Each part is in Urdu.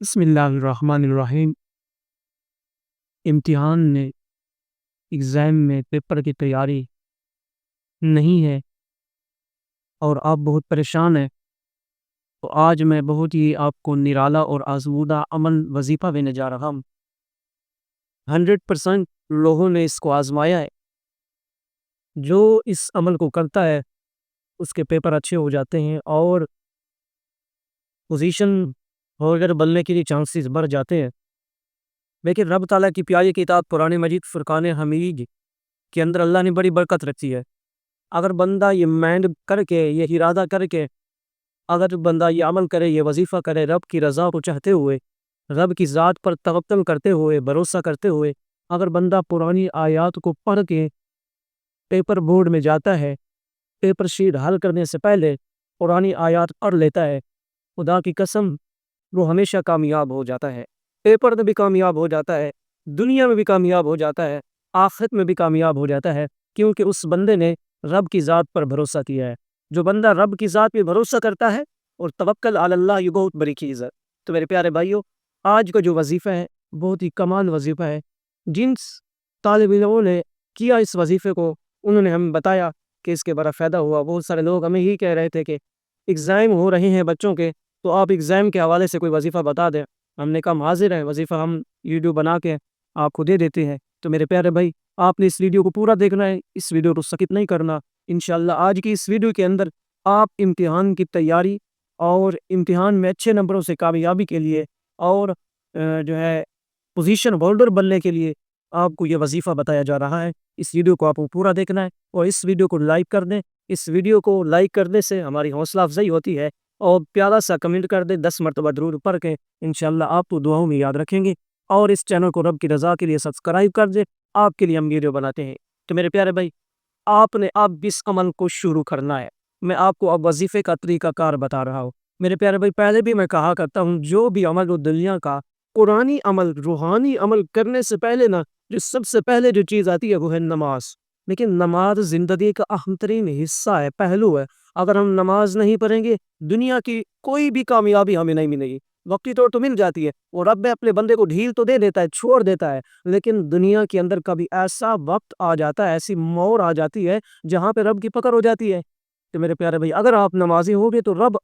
بسم اللہ الرحمن الرحیم۔ امتحان میں ایگزام میں پیپر کی تیاری نہیں ہے اور آپ بہت پریشان ہیں، تو آج میں بہت ہی آپ کو نرالا اور آزمودہ عمل وظیفہ دینے جا رہا ہوں۔ 100% لوگوں نے اس کو آزمایا ہے۔ جو اس عمل کو کرتا ہے اس کے پیپر اچھے ہو جاتے ہیں اور پوزیشن ہولڈر بننے کے لیے چانسز بڑھ جاتے ہیں۔ لیکن رب تعالیٰ کی پیاری کتاب قرآن مجید فرقان حمید کے اندر اللہ نے بڑی برکت رکھی ہے۔ اگر بندہ یہ مائنڈ کر کے، یہ ارادہ کر کے، اگر بندہ یہ عمل کرے، یہ وظیفہ کرے، رب کی رضا کو چاہتے ہوئے، رب کی ذات پر توکل کرتے ہوئے، بھروسہ کرتے ہوئے، اگر بندہ پرانی آیات کو پڑھ کے پیپر بورڈ میں جاتا ہے، پیپر شیٹ حل کرنے سے پہلے پرانی آیات پڑھ لیتا ہے، خدا کی قسم وہ ہمیشہ کامیاب ہو جاتا ہے۔ پیپر میں بھی کامیاب ہو جاتا ہے، دنیا میں بھی کامیاب ہو جاتا ہے، آخرت میں بھی کامیاب ہو جاتا ہے، کیونکہ اس بندے نے رب کی ذات پر بھروسہ کیا ہے۔ جو بندہ رب کی ذات پہ بھروسہ کرتا ہے اور توکل علی اللہ، یہ بہت بڑی چیز ہے۔ تو میرے پیارے بھائیوں، آج کا جو وظیفہ ہے بہت ہی کمال وظیفہ ہے۔ جن طالب علموں نے کیا اس وظیفے کو، انہوں نے ہمیں بتایا کہ اس کے بڑا فائدہ ہوا۔ بہت سارے لوگ ہمیں ہی کہہ رہے تھے کہ ایگزام ہو رہے ہیں بچوں کے، تو آپ ایگزام کے حوالے سے کوئی وظیفہ بتا دیں۔ ہم نے کہا ہم حاضر ہیں، وظیفہ ہم ویڈیو بنا کے آپ کو دے دیتے ہیں۔ تو میرے پیارے بھائی، آپ نے اس ویڈیو کو پورا دیکھنا ہے، اس ویڈیو کو سکپ نہیں کرنا۔ انشاءاللہ آج کی اس ویڈیو کے اندر آپ امتحان کی تیاری اور امتحان میں اچھے نمبروں سے کامیابی کے لیے اور جو ہے پوزیشن ہولڈر بننے کے لیے آپ کو یہ وظیفہ بتایا جا رہا ہے۔ اس ویڈیو کو آپ کو پورا دیکھنا ہے اور اس ویڈیو کو لائک کر دیں۔ اس ویڈیو کو لائک کرنے سے ہماری حوصلہ افزائی ہوتی ہے، اور پیارا سا کمنٹ کر دیں، 10 مرتبہ درود پڑھ کے، انشاءاللہ آپ کو دعاؤں میں یاد رکھیں گے۔ اور اس چینل کو رب کی رضا کے لیے سبسکرائب کر دیں، آپ کے لیے ہم ویڈیو بناتے ہیں۔ تو میرے پیارے بھائی، آپ نے اب اس عمل کو شروع کرنا ہے۔ میں آپ کو اب وظیفے کا طریقہ کار بتا رہا ہوں۔ میرے پیارے بھائی، پہلے بھی میں کہا کرتا ہوں، جو بھی عمل ہو دنیا کا، قرآنی عمل، روحانی عمل کرنے سے پہلے جو سب سے پہلے جو چیز آتی ہے وہ ہے نماز۔ لیکن نماز زندگی کا اہم ترین حصہ ہے، پہلو ہے۔ اگر ہم نماز نہیں پڑھیں گے، دنیا کی کوئی بھی کامیابی ہمیں نہیں ملے گی۔ وقتی طور تو مل جاتی ہے، اور رب اپنے بندے کو ڈھیل تو دے دیتا ہے، چھوڑ دیتا ہے، لیکن دنیا کے اندر کبھی ایسا وقت آ جاتا ہے، ایسی موڑ آ جاتی ہے جہاں پہ رب کی پکڑ ہو جاتی ہے۔ تو میرے پیارے بھائی، اگر آپ نمازی ہوگے تو رب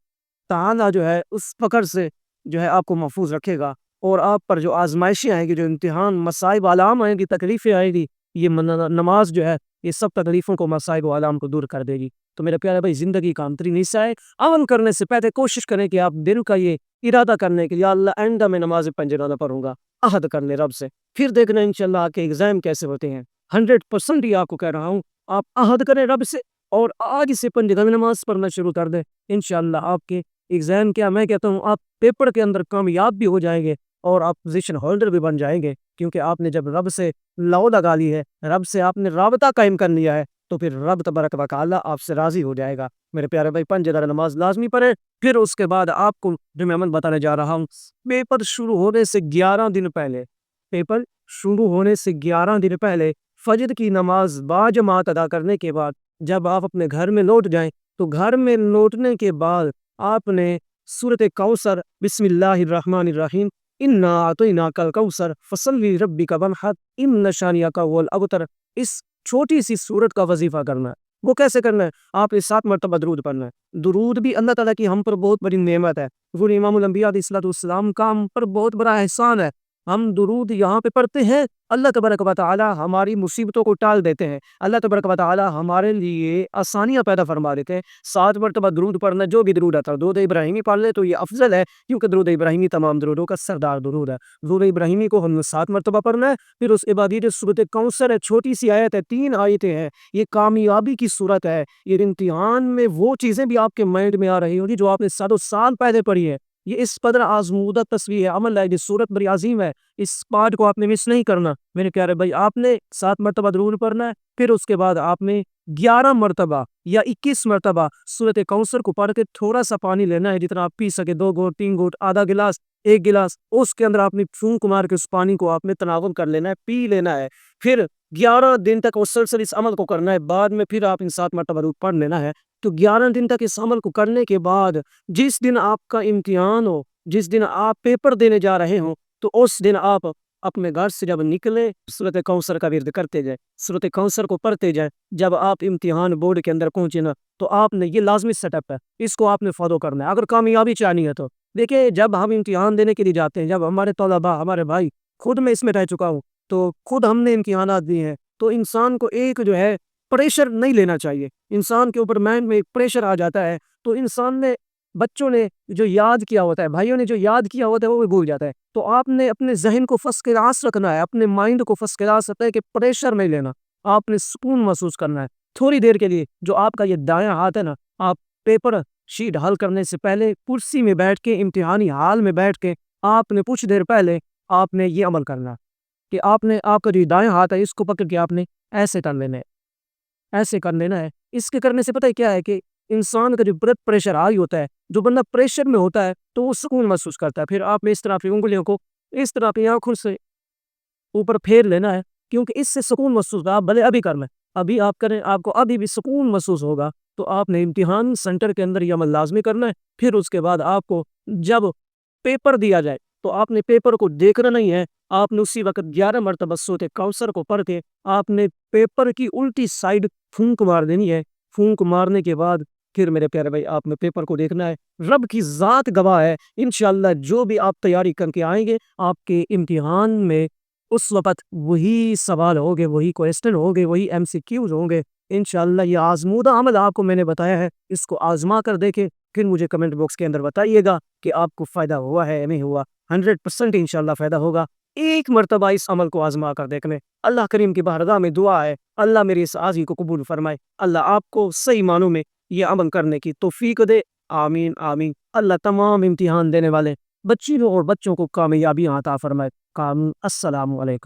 تعالیٰ جو ہے اس پکڑ سے جو ہے آپ کو محفوظ رکھے گا، اور آپ پر جو آزمائشیں آئیں گی، جو امتحان، مصائب، آلام آئیں گی، تکلیفیں آئیں گی، یہ نماز جو ہے یہ سب تکلیفوں کو، مصائب و آلام کو دور کر دے گی۔ تو میرے پیارے بھائی، زندگی کا ترین حصہ ہے۔ عمل کرنے سے پہلے کوشش کریں کہ آپ دل کا یہ ارادہ کرنے کہ یا اللہ آئندہ میں نماز پنجرانہ پڑھوں گا، عہد کر لیں رب سے، پھر دیکھنا انشاءاللہ آپ کے ایگزام کیسے ہوتے ہیں۔ 100% ہی آپ کو کہہ رہا ہوں، آپ عہد کریں رب سے اور آج سے پنجرانہ نماز پڑھنا شروع کر دیں۔ انشاءاللہ آپ کے ایگزام کیا، میں کہتا ہوں آپ پیپر کے اندر کامیاب بھی ہو جائیں گے اور آپ پوزیشن ہولڈر بھی بن جائیں گے، کیونکہ آپ نے جب رب سے لو لگا لی ہے، رب سے آپ نے رابطہ قائم کر لیا ہے، تو پھر رب تبارک و تعالی آپ سے راضی ہو جائے گا۔ میرے پیارے بھائی، 5 وقت نماز لازمی پڑھیں۔ پھر اس کے بعد آپ کو جو میں عمل بتانے جا رہا ہوں، پیپر شروع ہونے سے 11 دن پہلے، پیپر شروع ہونے سے 11 دن پہلے فجر کی نماز باجماعت ادا کرنے کے بعد جب آپ اپنے گھر میں لوٹ جائیں، تو گھر میں لوٹنے کے بعد آپ نے سورۃ کوثر، بسم اللہ الرحمن الرحیم، انا اعطیناک الکوثر فصلی لربک وانحر ان شانئک هو الابتر، اس چھوٹی سی سورت کا وظیفہ کرنا ہے۔ وہ کیسے کرنا ہے؟ آپ نے 7 مرتبہ درود پڑھنا ہے۔ درود بھی اللہ تعالیٰ کی ہم پر بہت بڑی نعمت ہے۔ حضور امام الانبیاء علیہ السلام کا ہم پر بہت بڑا احسان ہے۔ ہم درود یہاں پہ پڑھتے ہیں، اللہ تبارک و تعالی ہماری مصیبتوں کو ٹال دیتے ہیں، اللہ تبارک و تعالی ہمارے لیے آسانیاں پیدا فرما دیتے ہیں۔ 7 مرتبہ درود پڑھنا، جو بھی درود آتا ہے، درود ابراہیمی پڑھ لے تو یہ افضل ہے، کیونکہ درود ابراہیمی تمام درودوں کا سردار درود ہے۔ درود ابراہیمی کو ہم نے 7 مرتبہ پڑھنا ہے۔ پھر اس کے بعد یہ جو سورۃ کوثر ہے، چھوٹی سی آیت ہے، 3 آیتیں ہیں، یہ کامیابی کی صورت ہے۔ یہ امتحان میں وہ چیزیں بھی آپ کے مائنڈ میں آ رہی ہوگی جو آپ نے سال پہلے پڑھی ہے۔ یہ اس قدر آزمودہ تصویر ہے، عمل ہے، یہ صورت بڑی عظیم ہے، اس پارٹ کو آپ نے مس نہیں کرنا۔ میرے پیارے بھائی، آپ نے 7 مرتبہ درود پڑھنا ہے، پھر اس کے بعد آپ نے 11 مرتبہ یا 21 مرتبہ سورۃ کوثر کو پڑھ کے تھوڑا سا پانی لینا ہے، جتنا آپ پی سکے، 2 گھونٹ، 3 گھونٹ، آدھا گلاس، 1 گلاس، اس کے اندر آپ نے پھونک مار کے اس پانی کو آپ نے تناول کر لینا ہے، پی لینا ہے۔ پھر 11 دن تک مسلسل اس عمل کو کرنا ہے، بعد میں پھر آپ ان 7 مرتبہ درود پڑھ لینا ہے۔ تو 11 دن تک اس عمل کو کرنے کے بعد جس دن آپ کا امتحان ہو، جس دن آپ پیپر دینے جا رہے ہوں تو اس دن آپ اپنے گھر سے جب نکلے سورۃ کوثر کا ورد کرتے جائیں، سورۃ کوثر کو پڑھتے جائیں۔ جب آپ امتحان بورڈ کے اندر پہنچے نا تو آپ نے یہ لازمی سیٹ اپ ہے، اس کو آپ نے فالو کرنا ہے اگر کامیابی چاہنی ہے تو۔ دیکھیں جب ہم امتحان دینے کے لیے جاتے ہیں، جب ہمارے طلباء ہمارے بھائی، خود میں اس میں رہ چکا ہوں تو خود ہم نے امتحانات دیے ہیں، تو انسان کو ایک جو ہے پریشر نہیں لینا چاہیے۔ انسان کے اوپر مائنڈ میں ایک پریشر آ جاتا ہے تو انسان نے، بچوں نے جو یاد کیا ہوتا ہے، بھائیوں نے جو یاد کیا ہوتا ہے وہ بھی بھول جاتا ہے۔ تو آپ نے اپنے ذہن کو فرسٹ کلاس رکھنا ہے، اپنے مائنڈ کو فرسٹ کلاس رکھنا ہے کہ پریشر نہیں لینا، آپ نے سکون محسوس کرنا ہے تھوڑی دیر کے لیے۔ جو آپ کا یہ دایاں ہاتھ ہے نا، آپ پیپر شیٹ حل کرنے سے پہلے کرسی میں بیٹھ کے، امتحانی ہال میں بیٹھ کے، آپ نے کچھ دیر پہلے آپ نے یہ عمل کرنا کہ آپ نے، آپ کا جو دایاں ہاتھ ہے اس کو پکڑ کے آپ نے ایسے کر لینا ہے، ایسے کر لینا ہے۔ اس کے کرنے سے پتہ ہے کیا ہے کہ انسان کا جو بلڈ پریشر ہائی ہوتا ہے، جو بندہ پریشر میں ہوتا ہے تو وہ سکون محسوس کرتا ہے۔ پھر آپ نے اس طرح اپنی انگلیوں کو اس طرح اپنی آنکھوں سے اوپر پھیر لینا ہے، کیونکہ اس سے سکون محسوس ہوگا۔ آپ بھلے ابھی کر لیں، ابھی آپ کریں، آپ کو ابھی بھی سکون محسوس ہوگا۔ تو آپ نے امتحان سینٹر کے اندر یہ عمل لازمی کرنا ہے۔ پھر اس کے بعد آپ کو جب پیپر دیا جائے تو آپ نے پیپر کو دیکھنا نہیں ہے، آپ نے اسی وقت 11 مرتبہ سورۃ کوثر کو پڑھ کے آپ نے پیپر کی الٹی سائڈ پھونک مار دینی ہے۔ پھونک مارنے کے بعد پھر میرے پیارے بھائی آپ نے پیپر کو دیکھنا ہے۔ رب کی ذات گواہ ہے، انشاءاللہ جو بھی آپ تیاری کر کے آئیں گے، آپ کے امتحان میں اس وقت وہی سوال ہوگے، وہی کوئسٹن ہوگے، وہی ایم سی کیوز ہوں گے۔ انشاءاللہ یہ آزمودہ عمل آپ کو میں نے بتایا ہے، اس کو آزما کر دیکھیں، پھر مجھے کمنٹ باکس کے اندر بتائیے گا کہ آپ کو فائدہ ہوا ہے یا نہیں ہوا۔ 100% انشاءاللہ فائدہ ہوگا۔ ایک مرتبہ اس عمل کو آزما کر دیکھنے، اللہ کریم کی بارگاہ میں دعا ہے اللہ میری اس عاجزی کو قبول فرمائے، اللہ آپ کو صحیح معنوں میں یہ عمل کرنے کی توفیق دے، آمین آمین۔ اللہ تمام امتحان دینے والے بچیوں اور بچوں کو کامیابی عطا فرمائے۔ السلام علیکم۔